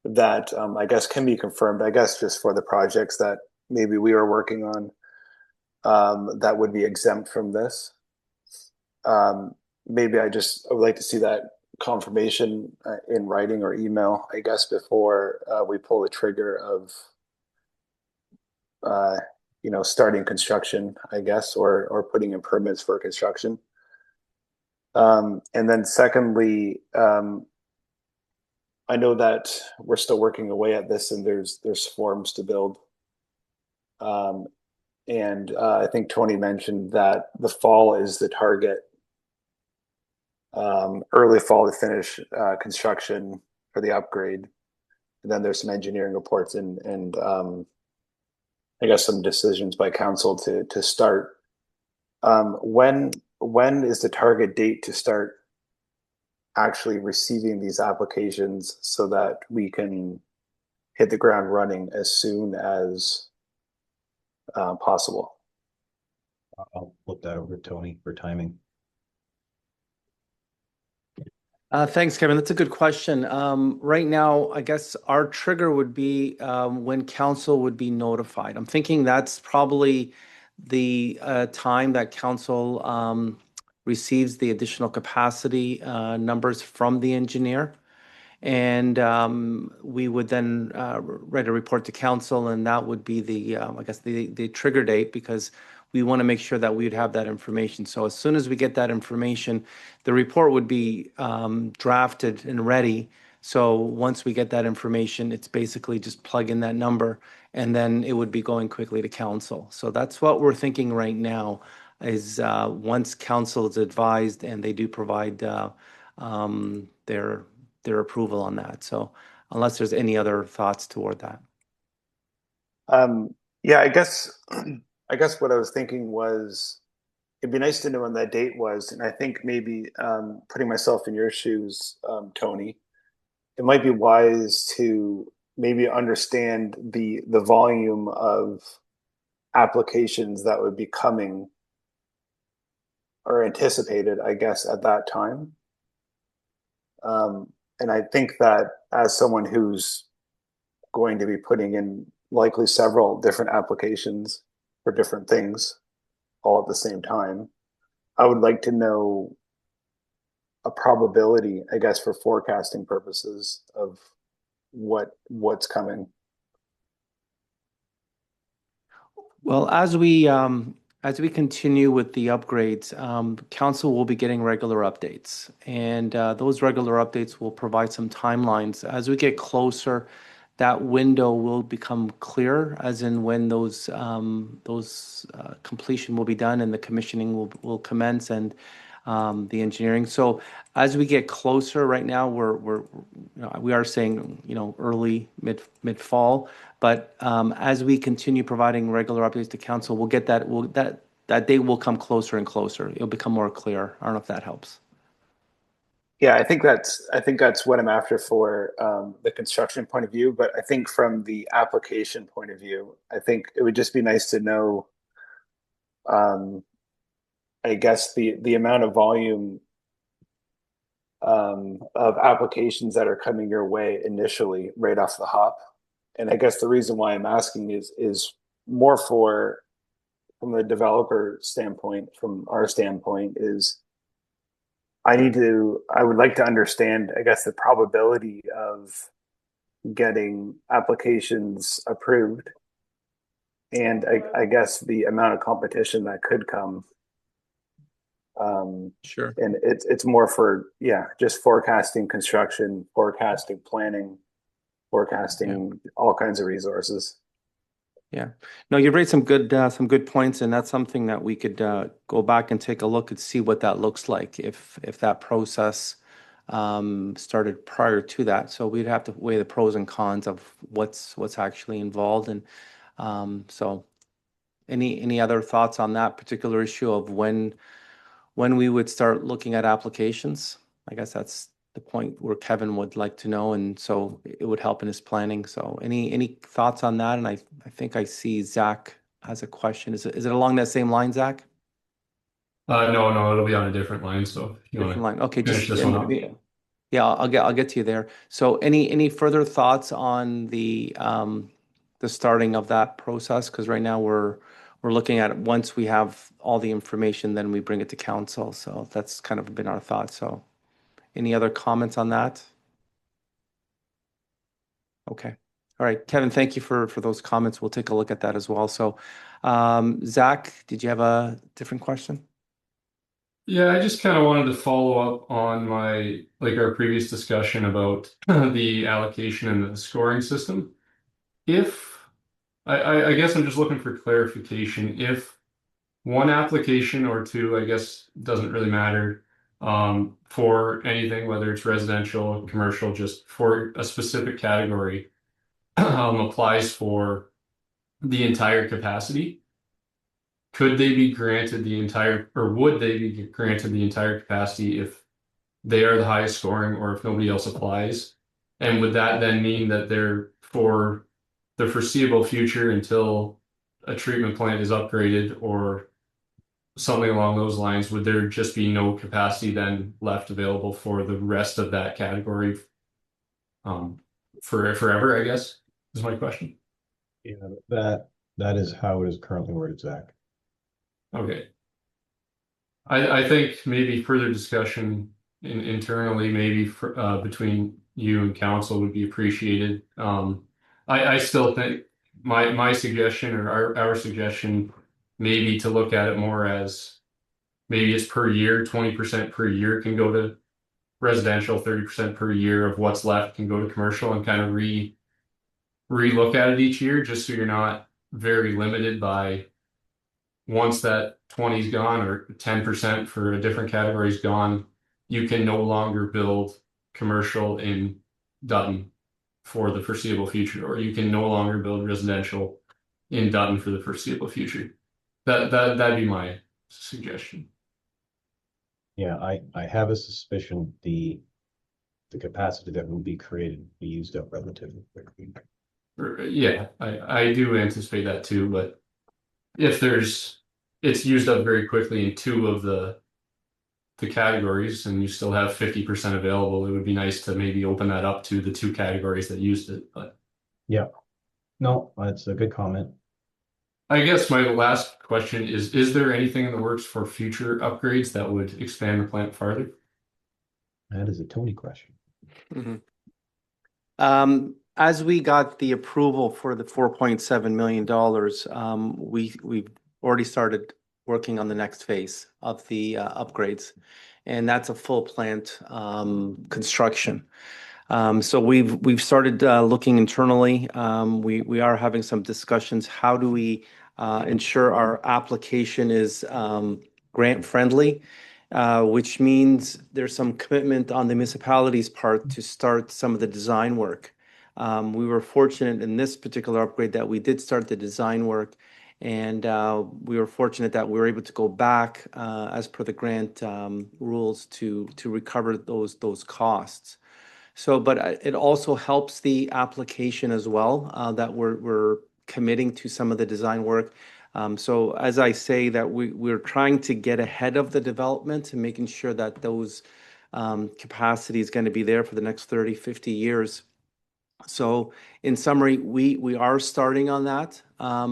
that I guess can be confirmed, I guess just for the projects that maybe we are working on that would be exempt from this? Maybe I would like to see that confirmation in writing or email, I guess, before we pull the trigger of starting construction, I guess, or putting in permits for construction. And then secondly, I know that we're still working away at this, and there's forms to build. And I think Tony mentioned that the fall is the target, early fall to finish construction for the upgrade. And then there's some engineering reports and I guess some decisions by council to start. When is the target date to start actually receiving these applications so that we can hit the ground running as soon as possible? I'll flip that over to Tony for timing. Thanks, Kevin. That's a good question. Right now, I guess our trigger would be when council would be notified. I'm thinking that's probably the time that council receives the additional capacity numbers from the engineer. And we would then write a report to council, and that would be the, I guess, the trigger date, because we want to make sure that we'd have that information. So as soon as we get that information, the report would be drafted and ready. So once we get that information, it's basically just plug in that number, and then it would be going quickly to council. So that's what we're thinking right now, is once council is advised and they do provide their approval on that. So unless there's any other thoughts toward that. Yeah, I guess what I was thinking was it'd be nice to know when that date was. And I think maybe putting myself in your shoes, Tony, it might be wise to maybe understand the volume of applications that would be coming or anticipated, I guess, at that time. And I think that as someone who's going to be putting in likely several different applications for different things all at the same time, I would like to know a probability, I guess, for forecasting purposes of what's coming. Well, as we continue with the upgrades, council will be getting regular updates, and those regular updates will provide some timelines. As we get closer, that window will become clearer, as in when those completion will be done and the commissioning will commence, and the engineering. So as we get closer, right now we are saying early mid fall. But as we continue providing regular updates to council, we'll get that date will come closer and closer. It'll become more clear. I don't know if that helps. Yeah, I think that's what I'm after for the construction point of view. But I think from the application point of view, I think it would just be nice to know, um, I guess the amount of volume of applications that are coming your way initially right off the hop. And I guess the reason why I'm asking is more from the developer standpoint, from our standpoint, is I would like to understand, I guess, the probability of getting applications approved, and I guess the amount of competition that could come. Sure. And it's more for, yeah, just forecasting construction, forecasting planning, forecasting all kinds of resources. Yeah. No, you've raised some good points, and that's something that we could go back and take a look and see what that looks like if that process started prior to that. So we'd have to weigh the pros and cons of what's actually involved. And so any other thoughts on that particular issue of when we would start looking at applications? I guess that's the point where Kevin would like to know, and so it would help in his planning. So any thoughts on that? And I think I see Zach has a question. Is it along that same line, Zach? No, it'll be on a different line. So if you want Different to line. Okay, finish just this one up. yeah, I'll get to you there. So any further thoughts on the starting of that process? Because right now we're looking at it, once we have all the information, then we bring it to council. So that's kind of been our thought. So any other comments on that? Okay. All right, Kevin, thank you for those comments. We'll take a look at that as well. So, Zach, did you have a different question? Yeah, I just kind of wanted to follow up on our previous discussion about the allocation and the scoring system. If I guess I'm just looking for clarification. If one application or two, I guess doesn't really matter, for anything, whether it's residential, commercial, just for a specific category, applies for the entire capacity, could they be granted the entire, or would they be granted the entire capacity if they are the highest scoring or if nobody else applies? And would that then mean that they're, for the foreseeable future until a treatment plant is upgraded or something along those lines, would there just be no capacity then left available for the rest of that category, for forever, I guess, is my question. Yeah, that is how it is currently worded, Zach. Okay. I think maybe further discussion internally, maybe between you and council would be appreciated. I still think my suggestion, or our suggestion, maybe to look at it more as maybe it's per year, 20% per year can go to residential, 30% per year of what's left can go to commercial, and kind of re-look at it each year, just so you're not very limited by, once that 20 is gone or 10% for a different category is gone, you can no longer build commercial in Dutton for the foreseeable future, or you can no longer build residential in Dutton for the foreseeable future. That'd be my suggestion. Yeah, I have a suspicion the capacity that will be created will be used up relatively quickly. Yeah, I do anticipate that too, but if it's used up very quickly in two of the categories and you still have 50% available, it would be nice to maybe open that up to the two categories that used it. But yeah, no, that's a good comment. I guess my last question is there anything in the works for future upgrades that would expand the plant farther? That is a Tony question. As we got the approval for the $4.7 million, we've already started working on the next phase of the upgrades, and that's a full plant construction. So we've started looking internally. We are having some discussions. How do we ensure our application is grant friendly? Which means there's some commitment on the municipality's part to start some of the design work. We were fortunate in this particular upgrade that we did start the design work, and we were fortunate that we were able to go back as per the grant rules to recover those costs. So, but it also helps the application as well, that we're committing to some of the design work. So as I say that we're trying to get ahead of the development and making sure that those capacity is going to be there for the next 30, 50 years. So in summary, we are starting on that.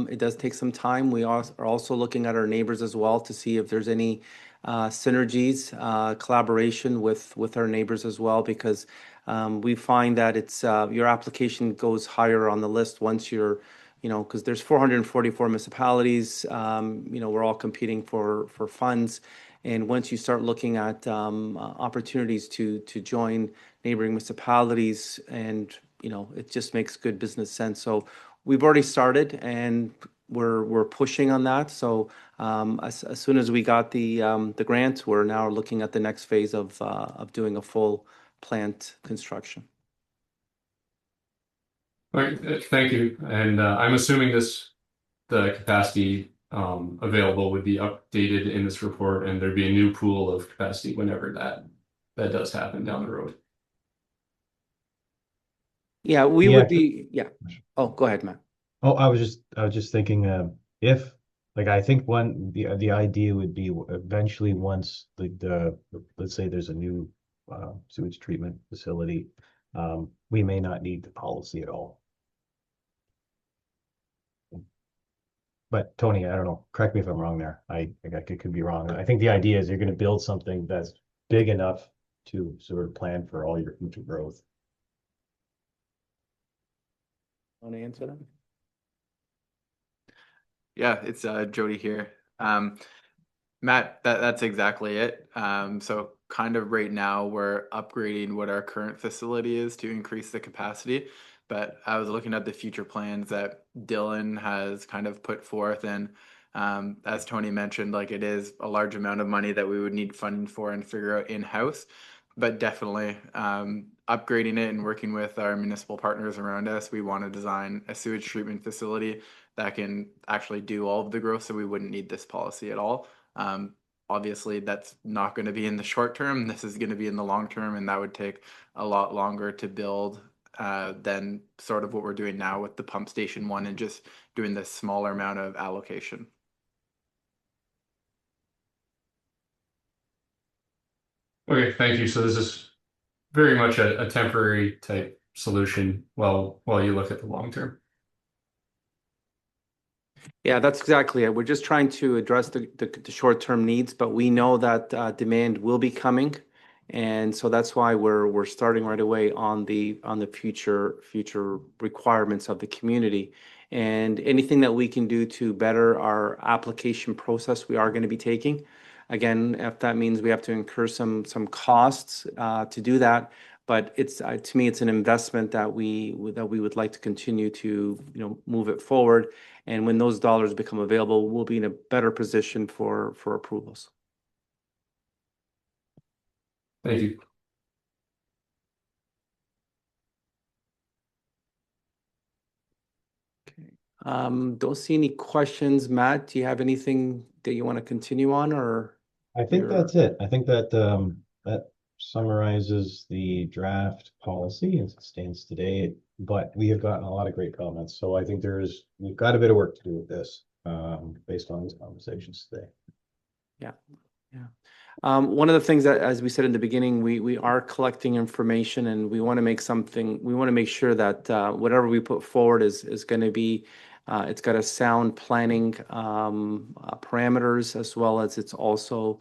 It does take some time. We are also looking at our neighbors as well to see if there's any synergies, collaboration with our neighbors as well, because we find that it's your application goes higher on the list once you're, because there's 444 municipalities. We're all competing for funds, and once you start looking at opportunities to join neighboring municipalities, and it just makes good business sense. So we've already started, and we're pushing on that. So as soon as we got the grant, we're now looking at the next phase of doing a full plant construction. All right, thank you. And I'm assuming the capacity available would be updated in this report, and there'd be a new pool of capacity whenever that does happen down the road. Yeah, we Yeah. would be. Yeah. Oh, go ahead, Matt. Oh, I was just thinking, if like I think the idea would be eventually once the let's say there's a new sewage treatment facility, we may not need the policy at all. But Tony, I don't know. Correct me if I'm wrong there. I could be wrong. I think the idea is you're going to build something that's big enough to sort of plan for all your future growth. Want to answer that? Yeah, it's Jody here. Matt, that's exactly it. So kind of right now we're upgrading what our current facility is to increase the capacity. But I was looking at the future plans that Dylan has kind of put forth, and as Tony mentioned, like it is a large amount of money that we would need funding for and figure out in-house. But definitely upgrading it and working with our municipal partners around us, we want to design a sewage treatment facility that can actually do all of the growth, so we wouldn't need this policy at all. Obviously, that's not going to be in the short term. This is going to be in the long term, and that would take a lot longer to build than sort of what we're doing now with the pump station one and just doing this smaller amount of allocation. Okay, thank you. So this is very much a temporary type solution while you look at the long term. Yeah, that's exactly it. We're just trying to address the short-term needs, but we know that demand will be coming, and so that's why we're starting right away on the future requirements of the community. And anything that we can do to better our application process, we are going to be taking. Again, if that means we have to incur some costs to do that, but it's to me, it's an investment that we would like to continue to move it forward. And when those dollars become available, we'll be in a better position for approvals. Thank you. Okay. Don't see any questions. Matt, do you have anything that you want to continue on, or? I think that's it. I think that that summarizes the draft policy as it stands today. But we have gotten a lot of great comments, so I think we've got a bit of work to do with this, based on these conversations today. Yeah, yeah. One of the things that, as we said in the beginning, we are collecting information, and we want to make something. We want to make sure that whatever we put forward is going to be. It's got a sound planning parameters, as well as it's also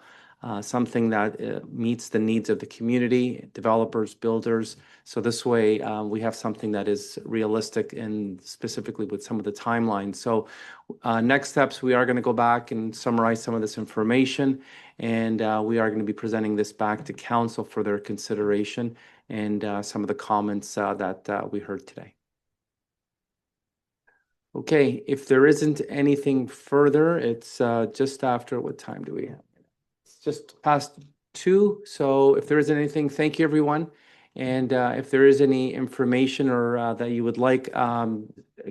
something that meets the needs of the community, developers, builders. So this way, we have something that is realistic and specifically with some of the timelines. So next steps, we are going to go back and summarize some of this information, and we are going to be presenting this back to council for their consideration and some of the comments that we heard today. Okay, if there isn't anything further, it's just after, what time do we have? It's just past 2. So if there isn't anything, thank you, everyone. And if there is any information or that you would like, I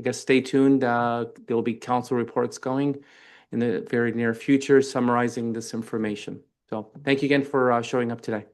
guess stay tuned. There'll be council reports going in the very near future summarizing this information. So thank you again for showing up today.